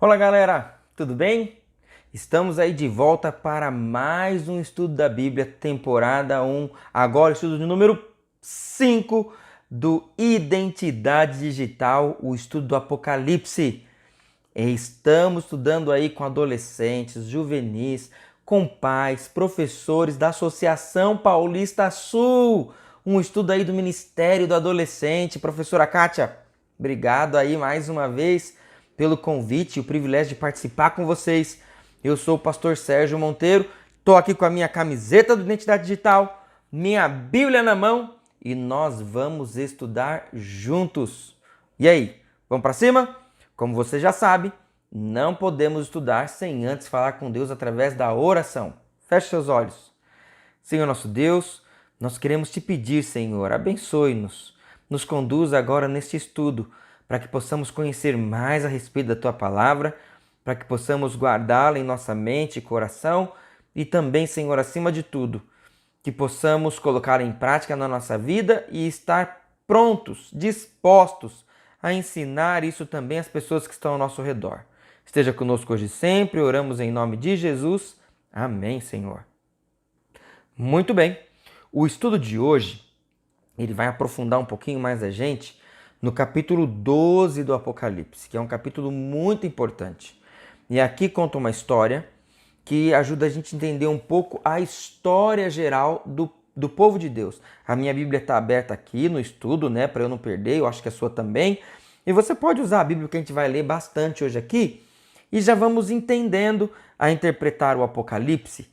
Olá galera, tudo bem? Estamos aí de volta para mais um estudo da Bíblia, temporada 1, agora estudo de número 5 do Identidade Digital, o estudo do Apocalipse. Estamos estudando aí com adolescentes, juvenis, com pais, professores da Associação Paulista Sul, um estudo aí do Ministério do Adolescente. Professora Kátia, obrigado aí mais uma vez pelo convite e o privilégio de participar com vocês. Eu sou o pastor Sérgio Monteiro, estou aqui com a minha camiseta do Identidade Digital, minha Bíblia na mão e nós vamos estudar juntos. E aí, vamos para cima? Como você já sabe, não podemos estudar sem antes falar com Deus através da oração. Feche seus olhos. Senhor nosso Deus, nós queremos te pedir, Senhor, abençoe-nos, nos conduza agora neste estudo, para que possamos conhecer mais a respeito da Tua Palavra, para que possamos guardá-la em nossa mente e coração e também, Senhor, acima de tudo, que possamos colocá-la em prática na nossa vida e estar prontos, dispostos a ensinar isso também às pessoas que estão ao nosso redor. Esteja conosco hoje e sempre, oramos em nome de Jesus. Amém, Senhor. Muito bem, o estudo de hoje, ele vai aprofundar um pouquinho mais a gente no capítulo 12 do Apocalipse, que é um capítulo muito importante. E aqui conta uma história que ajuda a gente a entender um pouco a história geral do povo de Deus. A minha Bíblia está aberta aqui no estudo, né, para eu não perder, eu acho que a sua também. E você pode usar a Bíblia que a gente vai ler bastante hoje aqui e já vamos entendendo a interpretar o Apocalipse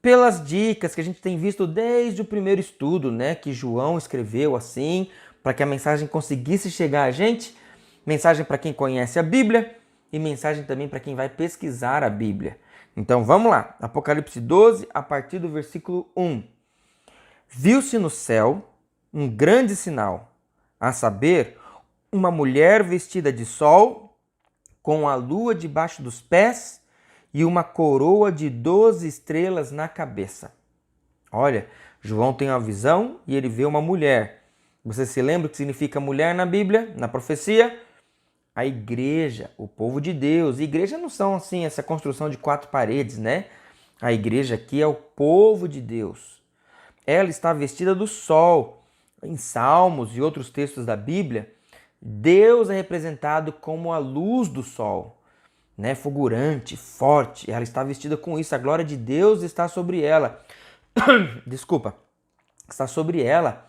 pelas dicas que a gente tem visto desde o primeiro estudo, né, que João escreveu assim, para que a mensagem conseguisse chegar a gente, mensagem para quem conhece a Bíblia e mensagem também para quem vai pesquisar a Bíblia. Então vamos lá, Apocalipse 12, a partir do versículo 1. Viu-se no céu um grande sinal, a saber, uma mulher vestida de sol, com a lua debaixo dos pés e uma coroa de 12 estrelas na cabeça. Olha, João tem uma visão e ele vê uma mulher. Você se lembra o que significa mulher na Bíblia, na profecia? A igreja, o povo de Deus. E igreja não são assim, essa construção de 4 paredes, né? A igreja aqui é o povo de Deus. Ela está vestida do sol. Em Salmos e outros textos da Bíblia, Deus é representado como a luz do sol, né? Fulgurante, forte. Ela está vestida com isso. A glória de Deus está sobre ela. Desculpa. Está sobre ela.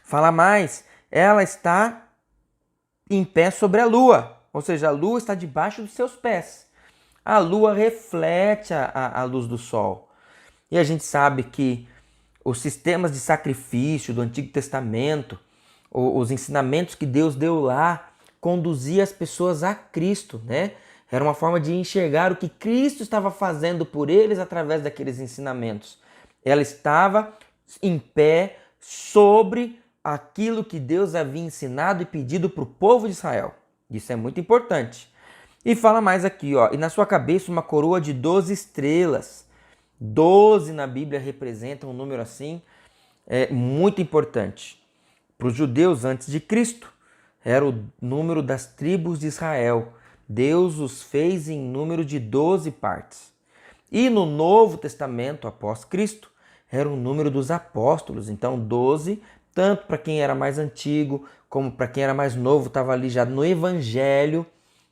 Fala mais, ela está em pé sobre a lua, ou seja, a lua está debaixo dos seus pés. A lua reflete a luz do sol. E a gente sabe que os sistemas de sacrifício do Antigo Testamento, os ensinamentos que Deus deu lá, conduzia as pessoas a Cristo, né? Era uma forma de enxergar o que Cristo estava fazendo por eles através daqueles ensinamentos. Ela estava em pé sobre aquilo que Deus havia ensinado e pedido para o povo de Israel. Isso é muito importante. E fala mais aqui, ó, e na sua cabeça uma coroa de 12 estrelas. 12 na Bíblia representa um número assim, muito importante. Para os judeus antes de Cristo, era o número das tribos de Israel. Deus os fez em número de 12 partes. E no Novo Testamento, após Cristo, era o número dos apóstolos. Então, 12, tanto para quem era mais antigo, como para quem era mais novo, estava ali já no Evangelho,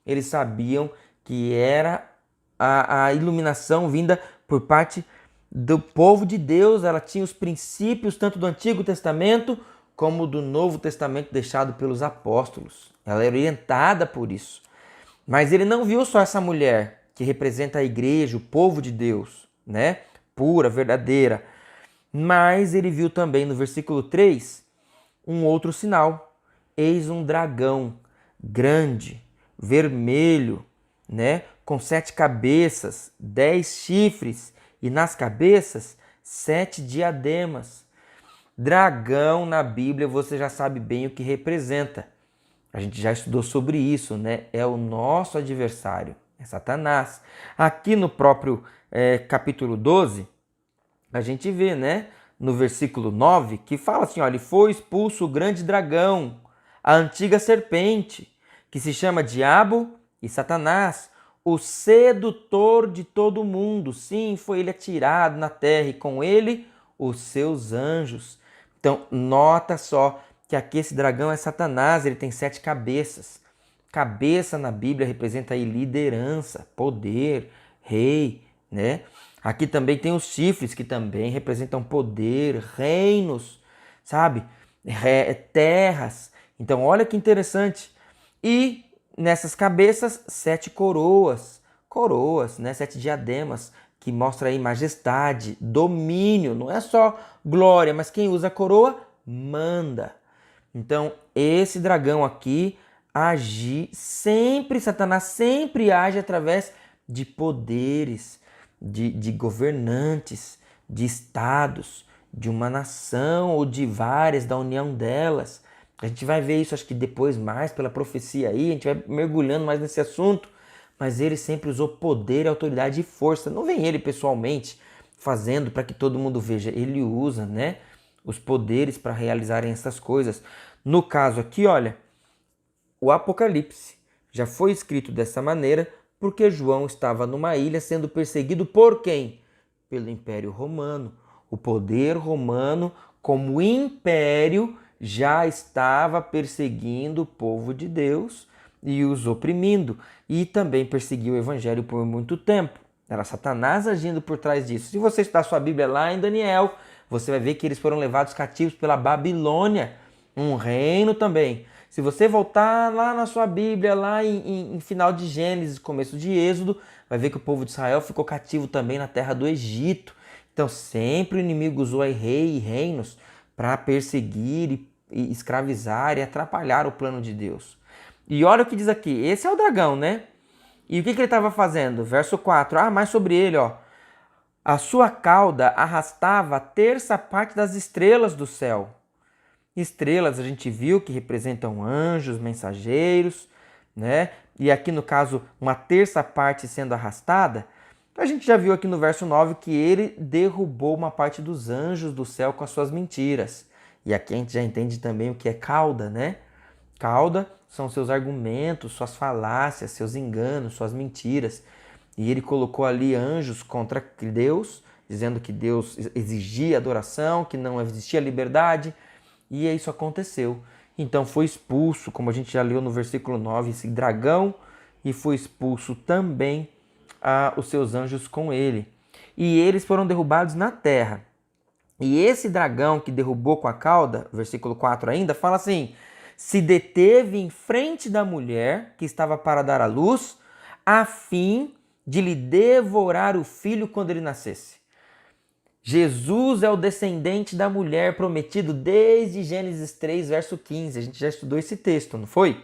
eles sabiam que era a iluminação vinda por parte do povo de Deus. Ela tinha os princípios tanto do Antigo Testamento como do Novo Testamento deixado pelos apóstolos. Ela era orientada por isso. Mas ele não viu só essa mulher que representa a igreja, o povo de Deus, né? Pura, verdadeira. Mas ele viu também no versículo 3 um outro sinal. Eis um dragão grande, vermelho, né? Com 7 cabeças, 10 chifres e nas cabeças 7 diademas. Dragão na Bíblia você já sabe bem o que representa. A gente já estudou sobre isso, né? É o nosso adversário, é Satanás. Aqui no próprio capítulo 12, a gente vê, né, no versículo 9, que fala assim, olha, foi expulso o grande dragão, a antiga serpente, que se chama Diabo e Satanás, o sedutor de todo mundo. Sim, foi ele atirado na terra e com ele os seus anjos. Então, nota só que aqui esse dragão é Satanás, ele tem 7 cabeças. Cabeça na Bíblia representa aí liderança, poder, rei, né? Aqui também tem os chifres, que também representam poder, reinos, sabe? Terras. Então, olha que interessante. E nessas cabeças, 7 coroas. Coroas, né? 7 diademas, que mostra aí majestade, domínio. Não é só glória, mas quem usa a coroa, manda. Então, esse dragão aqui age sempre, Satanás sempre age através de poderes, de governantes, de estados, de uma nação ou de várias, da união delas. A gente vai ver isso, acho que depois mais pela profecia aí, a gente vai mergulhando mais nesse assunto, mas ele sempre usou poder, autoridade e força. Não vem ele pessoalmente fazendo para que todo mundo veja, ele usa, né, os poderes para realizarem essas coisas. No caso aqui, olha, o Apocalipse já foi escrito dessa maneira porque João estava numa ilha sendo perseguido por quem? Pelo Império Romano. O poder romano, como império, já estava perseguindo o povo de Deus e os oprimindo. E também perseguiu o Evangelho por muito tempo. Era Satanás agindo por trás disso. Se você estudar sua Bíblia lá em Daniel, você vai ver que eles foram levados cativos pela Babilônia, um reino também. Se você voltar lá na sua Bíblia, lá em final de Gênesis, começo de Êxodo, vai ver que o povo de Israel ficou cativo também na terra do Egito. Então sempre o inimigo usou aí rei e reinos para perseguir e escravizar e atrapalhar o plano de Deus. E olha o que diz aqui, esse é o dragão, né? E o que ele estava fazendo? Verso 4, mais sobre ele, ó. A sua cauda arrastava a terça parte das estrelas do céu. Estrelas a gente viu que representam anjos, mensageiros, né? E aqui no caso, uma terça parte sendo arrastada. A gente já viu aqui no verso 9 que ele derrubou uma parte dos anjos do céu com as suas mentiras. E aqui a gente já entende também o que é cauda, né? Cauda são seus argumentos, suas falácias, seus enganos, suas mentiras. E ele colocou ali anjos contra Deus, dizendo que Deus exigia adoração, que não existia liberdade. E isso aconteceu. Então foi expulso, como a gente já leu no versículo 9, esse dragão, e foi expulso também os seus anjos com ele. E eles foram derrubados na terra. E esse dragão que derrubou com a cauda, versículo 4 ainda, fala assim: se deteve em frente da mulher que estava para dar à luz, a fim de lhe devorar o filho quando ele nascesse. Jesus é o descendente da mulher prometido desde Gênesis 3, verso 15. A gente já estudou esse texto, não foi?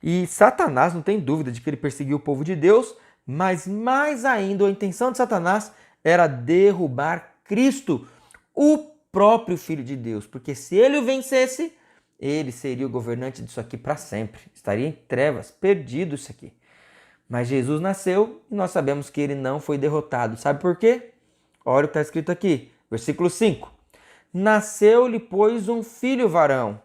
E Satanás, não tem dúvida de que ele perseguiu o povo de Deus, mas mais ainda, a intenção de Satanás era derrubar Cristo, o próprio Filho de Deus. Porque se ele o vencesse, ele seria o governante disso aqui para sempre. Estaria em trevas, perdido isso aqui. Mas Jesus nasceu e nós sabemos que ele não foi derrotado. Sabe por quê? Olha o que está escrito aqui, versículo 5. Nasceu-lhe, pois, um filho varão,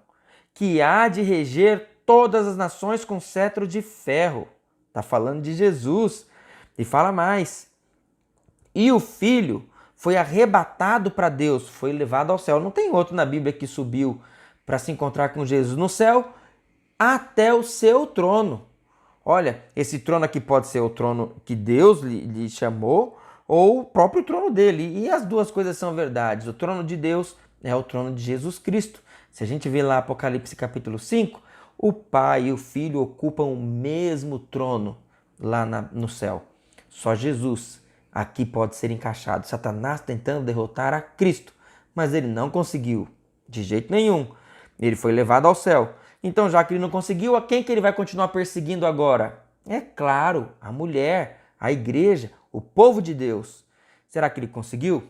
que há de reger todas as nações com cetro de ferro. Está falando de Jesus. E fala mais. E o filho foi arrebatado para Deus, foi levado ao céu. Não tem outro na Bíblia que subiu para se encontrar com Jesus no céu até o seu trono. Olha, esse trono aqui pode ser o trono que Deus lhe chamou, ou o próprio trono dele. E as duas coisas são verdades. O trono de Deus é o trono de Jesus Cristo. Se a gente vê lá Apocalipse capítulo 5, o Pai e o Filho ocupam o mesmo trono lá no céu. Só Jesus aqui pode ser encaixado. Satanás tentando derrotar a Cristo, mas ele não conseguiu, de jeito nenhum. Ele foi levado ao céu. Então, já que ele não conseguiu, a quem que ele vai continuar perseguindo agora? É claro, a mulher, a igreja, o povo de Deus. Será que ele conseguiu?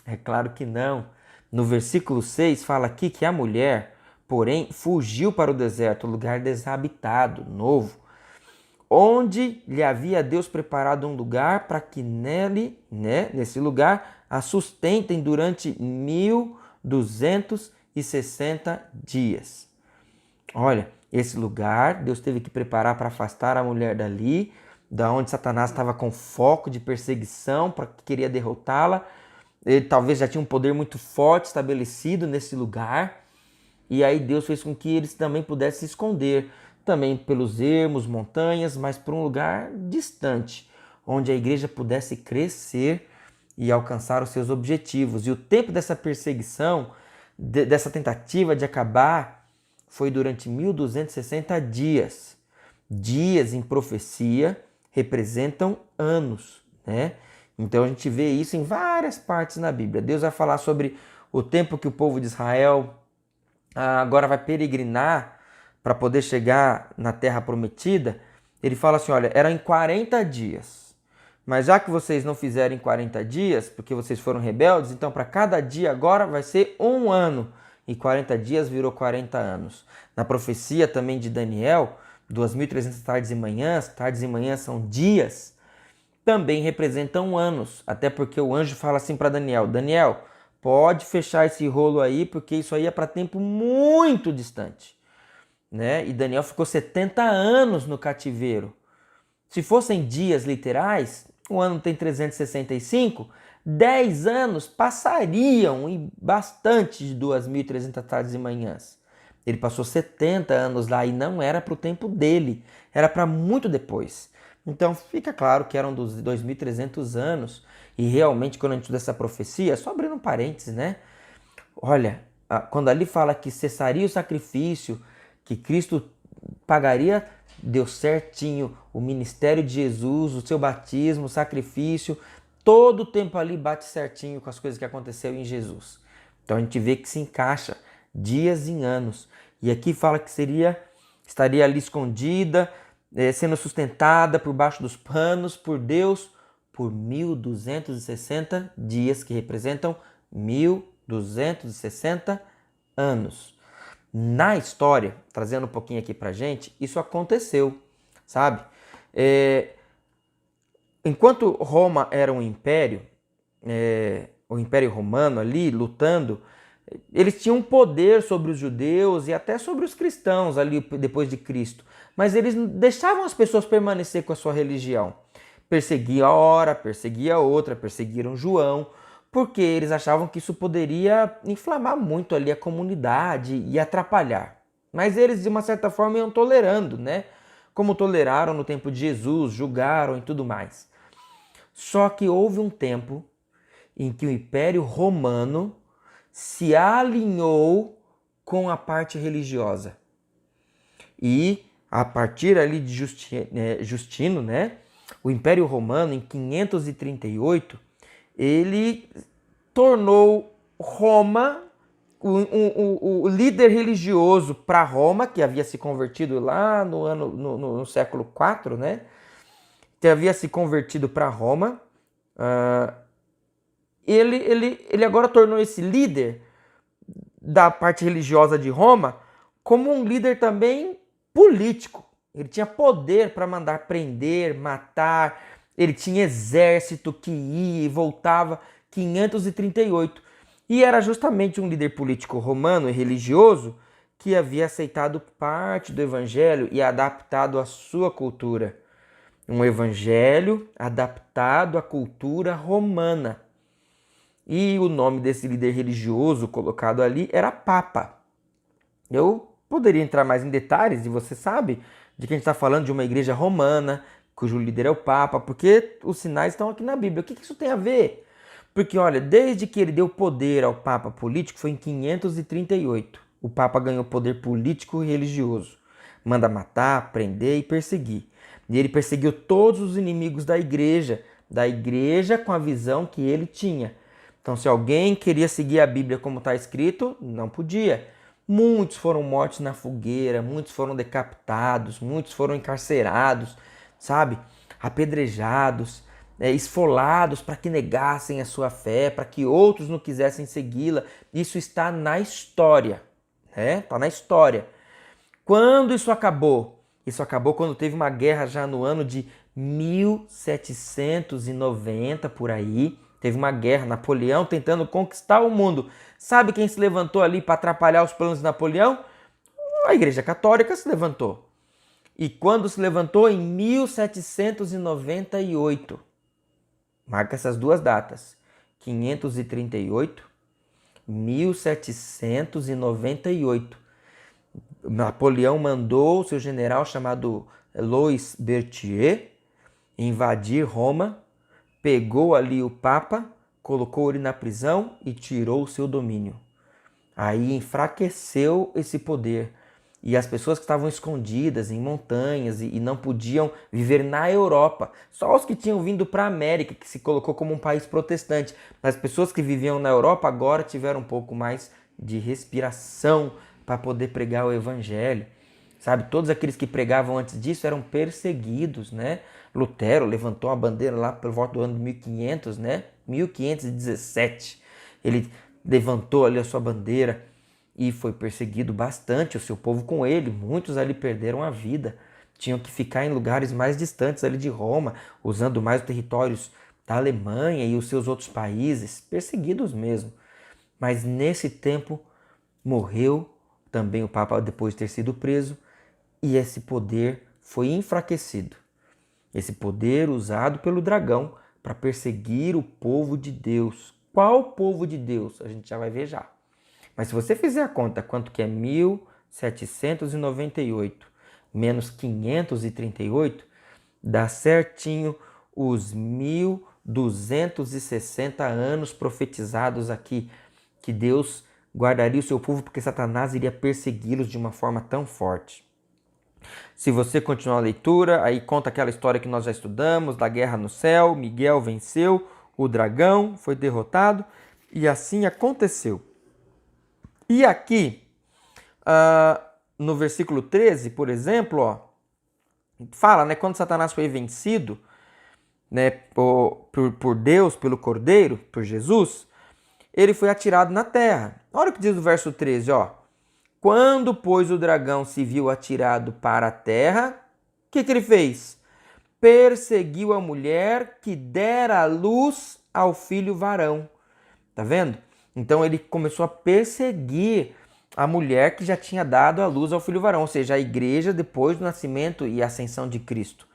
É claro que não. No versículo 6 fala aqui que a mulher, porém, fugiu para o deserto, lugar desabitado, novo, onde lhe havia Deus preparado um lugar para que nesse lugar, a sustentem durante 1260 dias. Olha, esse lugar Deus teve que preparar para afastar a mulher dali da onde Satanás estava com foco de perseguição para que queria derrotá-la. Ele talvez já tinha um poder muito forte estabelecido nesse lugar. E aí Deus fez com que eles também pudessem se esconder, também pelos ermos, montanhas, mas para um lugar distante, onde a igreja pudesse crescer e alcançar os seus objetivos. E o tempo dessa perseguição, dessa tentativa de acabar, foi durante 1260 dias. Dias em profecia representam anos, né? Então a gente vê isso em várias partes na Bíblia. Deus vai falar sobre o tempo que o povo de Israel agora vai peregrinar para poder chegar na terra prometida. Ele fala assim, olha, eram em 40 dias. Mas já que vocês não fizeram em 40 dias, porque vocês foram rebeldes, então para cada dia agora vai ser um ano. E 40 dias virou 40 anos. Na profecia também de Daniel, 2.300 tardes e manhãs são dias, também representam anos. Até porque o anjo fala assim para Daniel, Daniel, pode fechar esse rolo aí, porque isso aí é para tempo muito distante. Né? E Daniel ficou 70 anos no cativeiro. Se fossem dias literais, o ano tem 365, 10 anos passariam e bastante de 2.300 tardes e manhãs. Ele passou 70 anos lá e não era para o tempo dele, era para muito depois. Então fica claro que eram dos 2.300 anos e realmente quando a gente estuda essa profecia, só abrindo um parênteses, né? Olha, quando ali fala que cessaria o sacrifício, que Cristo pagaria, deu certinho o ministério de Jesus, o seu batismo, o sacrifício, todo o tempo ali bate certinho com as coisas que aconteceu em Jesus. Então a gente vê que se encaixa dias em anos. E aqui fala que estaria ali escondida, sendo sustentada por baixo dos panos por Deus por 1.260 dias, que representam 1.260 anos. Na história, trazendo um pouquinho aqui pra gente, isso aconteceu, sabe? Enquanto Roma era um império, o Império Romano ali lutando, eles tinham poder sobre os judeus e até sobre os cristãos ali depois de Cristo, mas eles deixavam as pessoas permanecer com a sua religião. Perseguia a hora, perseguia a outra, perseguiram João, porque eles achavam que isso poderia inflamar muito ali a comunidade e atrapalhar. Mas eles, de uma certa forma, iam tolerando, né? Como toleraram no tempo de Jesus, julgaram e tudo mais. Só que houve um tempo em que o Império Romano se alinhou com a parte religiosa. E a partir ali de Justino, né? O Império Romano, em 538, ele tornou Roma o líder religioso para Roma, que havia se convertido lá no século IV, né? Que havia se convertido para Roma. Ele agora tornou esse líder da parte religiosa de Roma como um líder também político. Ele tinha poder para mandar prender, matar, ele tinha exército que ia e voltava, 538. E era justamente um líder político romano e religioso que havia aceitado parte do evangelho e adaptado à sua cultura. Um evangelho adaptado à cultura romana. E o nome desse líder religioso colocado ali era Papa. Eu poderia entrar mais em detalhes, e você sabe de que a gente está falando de uma igreja romana, cujo líder é o Papa, porque os sinais estão aqui na Bíblia. O que isso tem a ver? Porque, olha, desde que ele deu poder ao Papa político, foi em 538. O Papa ganhou poder político e religioso. Manda matar, prender e perseguir. E ele perseguiu todos os inimigos da igreja com a visão que ele tinha. Então, se alguém queria seguir a Bíblia como está escrito, não podia. Muitos foram mortos na fogueira, muitos foram decapitados, muitos foram encarcerados, sabe? Apedrejados, esfolados para que negassem a sua fé, para que outros não quisessem segui-la. Isso está na história, né? Está na história. Quando isso acabou? Isso acabou quando teve uma guerra já no ano de 1790, por aí. Teve uma guerra, Napoleão tentando conquistar o mundo. Sabe quem se levantou ali para atrapalhar os planos de Napoleão? A Igreja Católica se levantou. e quando se levantou em 1798. Marca essas duas datas, 538, 1798. Napoleão mandou o seu general chamado Louis Berthier invadir Roma, pegou ali o Papa, colocou ele na prisão e tirou o seu domínio. Aí enfraqueceu esse poder. E as pessoas que estavam escondidas em montanhas e não podiam viver na Europa, só os que tinham vindo para a América, que se colocou como um país protestante, as pessoas que viviam na Europa agora tiveram um pouco mais de respiração para poder pregar o evangelho. Sabe, todos aqueles que pregavam antes disso eram perseguidos, né? Lutero levantou a bandeira lá por volta do ano de 1500, né? 1517. Ele levantou ali a sua bandeira e foi perseguido bastante, o seu povo com ele. Muitos ali perderam a vida, tinham que ficar em lugares mais distantes ali de Roma, usando mais os territórios da Alemanha e os seus outros países, perseguidos mesmo. Mas nesse tempo morreu também o Papa depois de ter sido preso e esse poder foi enfraquecido. Esse poder usado pelo dragão para perseguir o povo de Deus. Qual povo de Deus? A gente já vai ver já. Mas se você fizer a conta quanto que é 1798 menos 538, dá certinho os 1260 anos profetizados aqui, que Deus guardaria o seu povo porque Satanás iria persegui-los de uma forma tão forte. Se você continuar a leitura, aí conta aquela história que nós já estudamos, da guerra no céu, Miguel venceu, o dragão foi derrotado e assim aconteceu. E aqui, no versículo 13, por exemplo, ó, fala, né, quando Satanás foi vencido, né, por Deus, pelo Cordeiro, por Jesus, ele foi atirado na terra. Olha o que diz o verso 13, ó. Quando, pois, o dragão se viu atirado para a terra, o que ele fez? Perseguiu a mulher que dera a luz ao filho varão. Tá vendo? Então ele começou a perseguir a mulher que já tinha dado a luz ao filho varão, ou seja, a igreja depois do nascimento e ascensão de Cristo.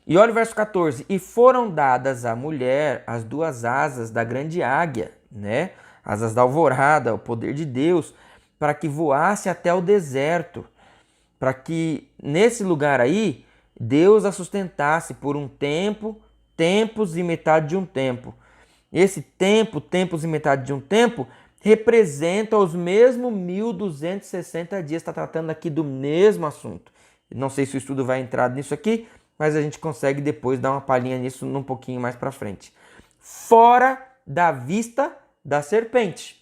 E olha o verso 14. E foram dadas à mulher as duas asas da grande águia, né? Asas da alvorada, o poder de Deus, para que voasse até o deserto, para que nesse lugar aí Deus a sustentasse por um tempo, tempos e metade de um tempo. Esse tempo, tempos e metade de um tempo, representa os mesmos 1260 dias. Está tratando aqui do mesmo assunto. Não sei se o estudo vai entrar nisso aqui, mas a gente consegue depois dar uma palhinha nisso um pouquinho mais para frente. Fora da vista da serpente.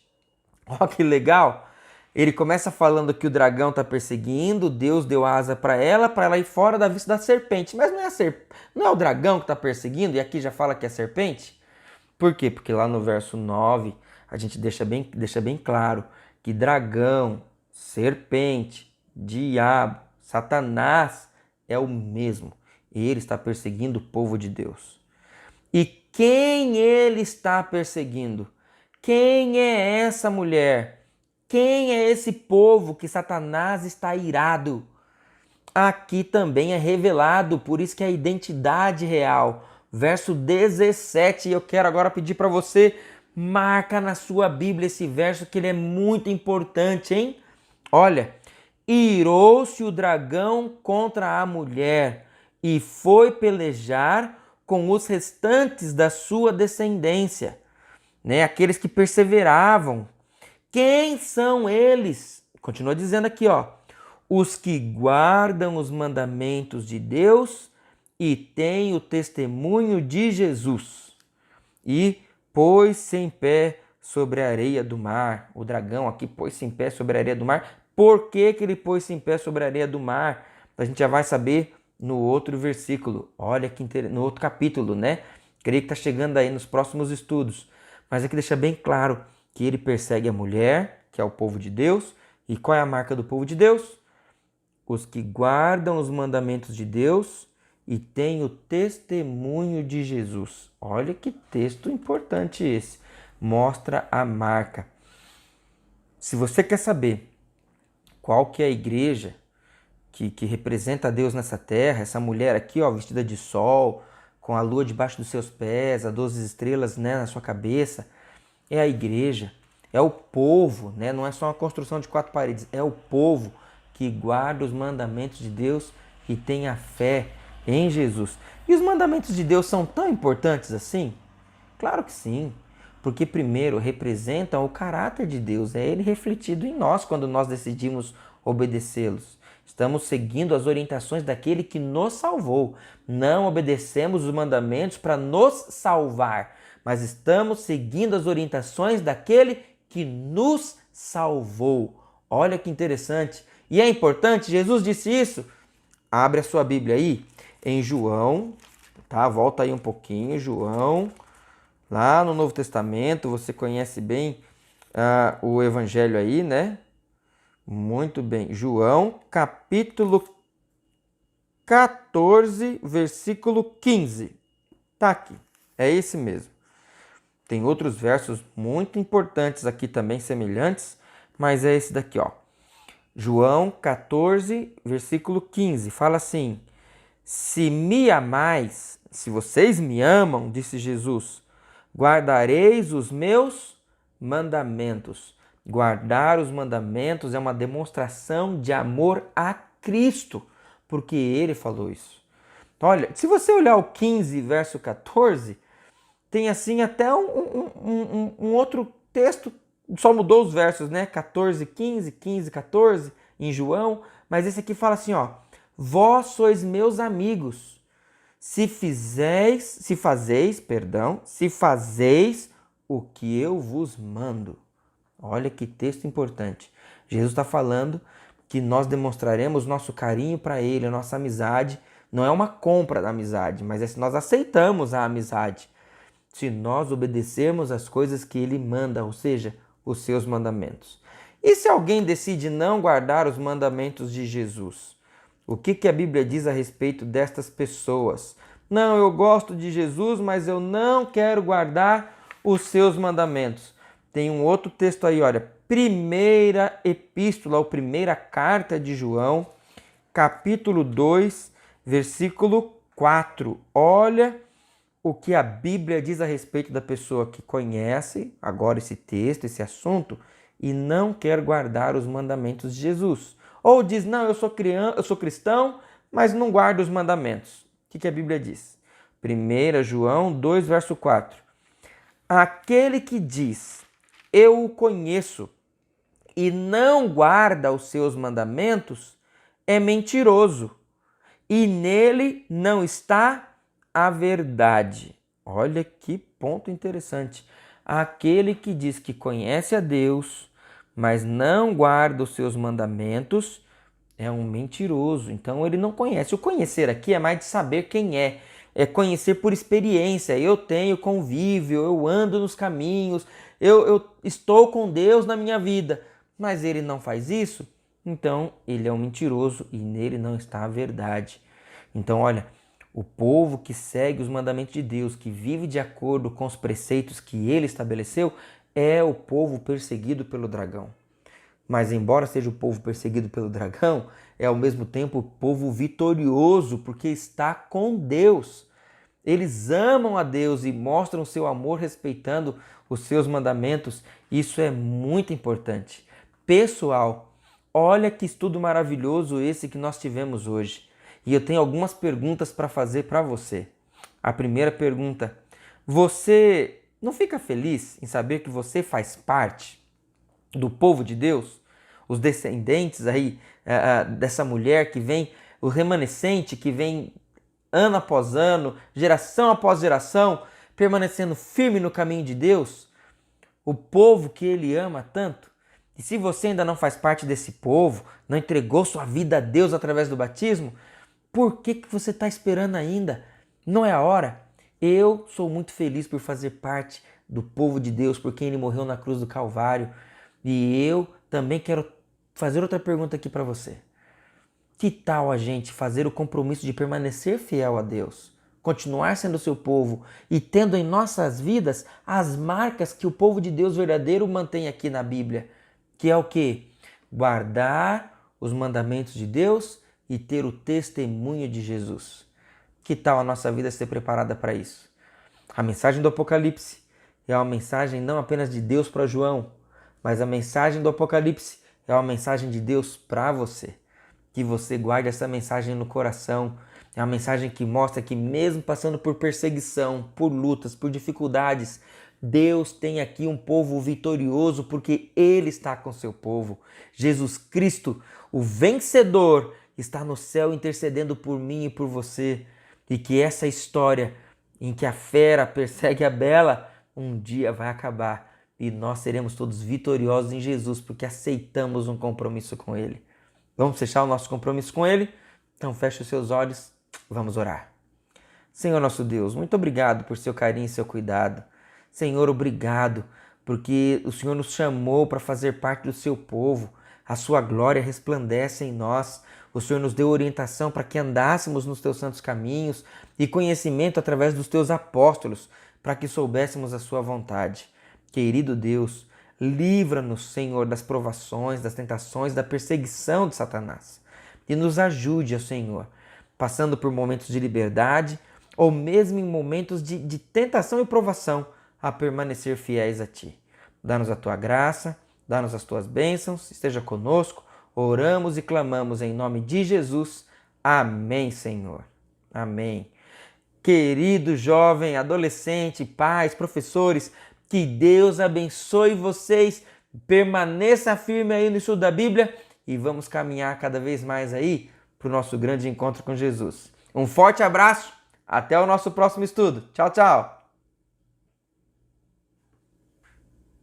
Olha que legal! Ele começa falando que o dragão está perseguindo, Deus deu asa para ela ir fora da vista da serpente. Mas não é o dragão que está perseguindo, e aqui já fala que é serpente? Por quê? Porque lá no verso 9 a gente deixa bem claro que dragão, serpente, diabo, Satanás é o mesmo. Ele está perseguindo o povo de Deus. E quem ele está perseguindo? Quem é essa mulher? Quem é esse povo que Satanás está irado? Aqui também é revelado, por isso que é a identidade real. Verso 17, eu quero agora pedir para você, marca na sua Bíblia esse verso que ele é muito importante, hein? Olha, irou-se o dragão contra a mulher e foi pelejar com os restantes da sua descendência, né? Aqueles que perseveravam. Quem são eles? Continua dizendo aqui, ó. Os que guardam os mandamentos de Deus e têm o testemunho de Jesus. E pôs-se em pé sobre a areia do mar. O dragão aqui pôs-se em pé sobre a areia do mar. Por que ele pôs-se em pé sobre a areia do mar? A gente já vai saber no outro versículo. Olha que interessante, no outro capítulo, né? Creio que está chegando aí nos próximos estudos. Mas aqui deixa bem claro que ele persegue a mulher, que é o povo de Deus. E qual é a marca do povo de Deus? Os que guardam os mandamentos de Deus e têm o testemunho de Jesus. Olha que texto importante esse. Mostra a marca. Se você quer saber qual que é a igreja que representa Deus nessa terra, essa mulher aqui, ó, vestida de sol, com a lua debaixo dos seus pés, as 12 estrelas, né, na sua cabeça, é a igreja, é o povo, né? Não é só uma construção de 4 paredes, é o povo que guarda os mandamentos de Deus e tem a fé em Jesus. E os mandamentos de Deus são tão importantes assim? Claro que sim, porque primeiro representam o caráter de Deus, é ele refletido em nós quando nós decidimos obedecê-los. Estamos seguindo as orientações daquele que nos salvou. Não obedecemos os mandamentos para nos salvar, mas estamos seguindo as orientações daquele que nos salvou. Olha que interessante. E é importante, Jesus disse isso. Abre a sua Bíblia aí em João, tá? Volta aí um pouquinho, João. Lá no Novo Testamento, você conhece bem o Evangelho aí, né? Muito bem. João, capítulo 14, versículo 15. Tá aqui. É esse mesmo. Tem outros versos muito importantes aqui também, semelhantes, mas é esse daqui, ó. João 14, versículo 15. Fala assim: Se me amais, se vocês me amam, disse Jesus, guardareis os meus mandamentos. Guardar os mandamentos é uma demonstração de amor a Cristo, porque ele falou isso. Olha, se você olhar o 15, verso 14, tem assim até um outro texto, só mudou os versos, né? 14, 15, 15, 14, em João, mas esse aqui fala assim, ó: Vós sois meus amigos, se fazeis o que eu vos mando. Olha que texto importante. Jesus está falando que nós demonstraremos nosso carinho para ele, a nossa amizade. Não é uma compra da amizade, mas é se nós aceitamos a amizade. Se nós obedecermos as coisas que ele manda, ou seja, os seus mandamentos. E se alguém decide não guardar os mandamentos de Jesus? O que a Bíblia diz a respeito destas pessoas? Não, eu gosto de Jesus, mas eu não quero guardar os seus mandamentos. Tem um outro texto aí, olha, primeira epístola, ou primeira carta de João, capítulo 2, versículo 4. Olha o que a Bíblia diz a respeito da pessoa que conhece agora esse texto, esse assunto, e não quer guardar os mandamentos de Jesus. Ou diz, não, eu sou cristão, mas não guardo os mandamentos. O que a Bíblia diz? 1 João 2, verso 4. Aquele que diz, eu o conheço, e não guarda os seus mandamentos, é mentiroso, e nele não está a verdade. Olha que ponto interessante. Aquele que diz que conhece a Deus, mas não guarda os seus mandamentos, é um mentiroso. Então ele não conhece. O conhecer aqui é mais de saber quem é. É conhecer por experiência. Eu tenho convívio, eu ando nos caminhos, eu estou com Deus na minha vida. Mas ele não faz isso, então ele é um mentiroso e nele não está a verdade. Então, olha, o povo que segue os mandamentos de Deus, que vive de acordo com os preceitos que ele estabeleceu, é o povo perseguido pelo dragão. Mas embora seja o povo perseguido pelo dragão, é ao mesmo tempo o povo vitorioso, porque está com Deus. Eles amam a Deus e mostram seu amor respeitando os seus mandamentos. Isso é muito importante. Pessoal, olha que estudo maravilhoso esse que nós tivemos hoje. E eu tenho algumas perguntas para fazer para você. A primeira pergunta: você não fica feliz em saber que você faz parte do povo de Deus? Os descendentes aí dessa mulher que vem, o remanescente que vem ano após ano, geração após geração, permanecendo firme no caminho de Deus? O povo que ele ama tanto? E se você ainda não faz parte desse povo, não entregou sua vida a Deus através do batismo, por que você está esperando ainda? Não é a hora? Eu sou muito feliz por fazer parte do povo de Deus, por quem ele morreu na cruz do Calvário. E eu também quero fazer outra pergunta aqui para você. Que tal a gente fazer o compromisso de permanecer fiel a Deus, continuar sendo seu povo e tendo em nossas vidas as marcas que o povo de Deus verdadeiro mantém aqui na Bíblia? Que é o quê? Guardar os mandamentos de Deus e ter o testemunho de Jesus. Que tal a nossa vida ser preparada para isso? A mensagem do Apocalipse é uma mensagem não apenas de Deus para João, mas a mensagem do Apocalipse é uma mensagem de Deus para você. Que você guarde essa mensagem no coração. É uma mensagem que mostra que mesmo passando por perseguição, por lutas, por dificuldades, Deus tem aqui um povo vitorioso porque Ele está com seu povo. Jesus Cristo, o vencedor, está no céu intercedendo por mim e por você. E que essa história em que a fera persegue a bela, um dia vai acabar. E nós seremos todos vitoriosos em Jesus porque aceitamos um compromisso com Ele. Vamos fechar o nosso compromisso com Ele? Então feche os seus olhos, vamos orar. Senhor nosso Deus, muito obrigado por seu carinho e seu cuidado. Senhor, obrigado porque o Senhor nos chamou para fazer parte do seu povo. A sua glória resplandece em nós. O Senhor nos deu orientação para que andássemos nos teus santos caminhos e conhecimento através dos teus apóstolos, para que soubéssemos a sua vontade. Querido Deus, livra-nos, Senhor, das provações, das tentações, da perseguição de Satanás. E nos ajude, Senhor, passando por momentos de liberdade ou mesmo em momentos de tentação e provação, a permanecer fiéis a Ti. Dá-nos a Tua graça, dá-nos as Tuas bênçãos, esteja conosco, oramos e clamamos em nome de Jesus. Amém, Senhor. Amém. Querido jovem, adolescente, pais, professores, que Deus abençoe vocês, permaneça firme aí no estudo da Bíblia e vamos caminhar cada vez mais aí para o nosso grande encontro com Jesus. Um forte abraço, até o nosso próximo estudo. Tchau, tchau!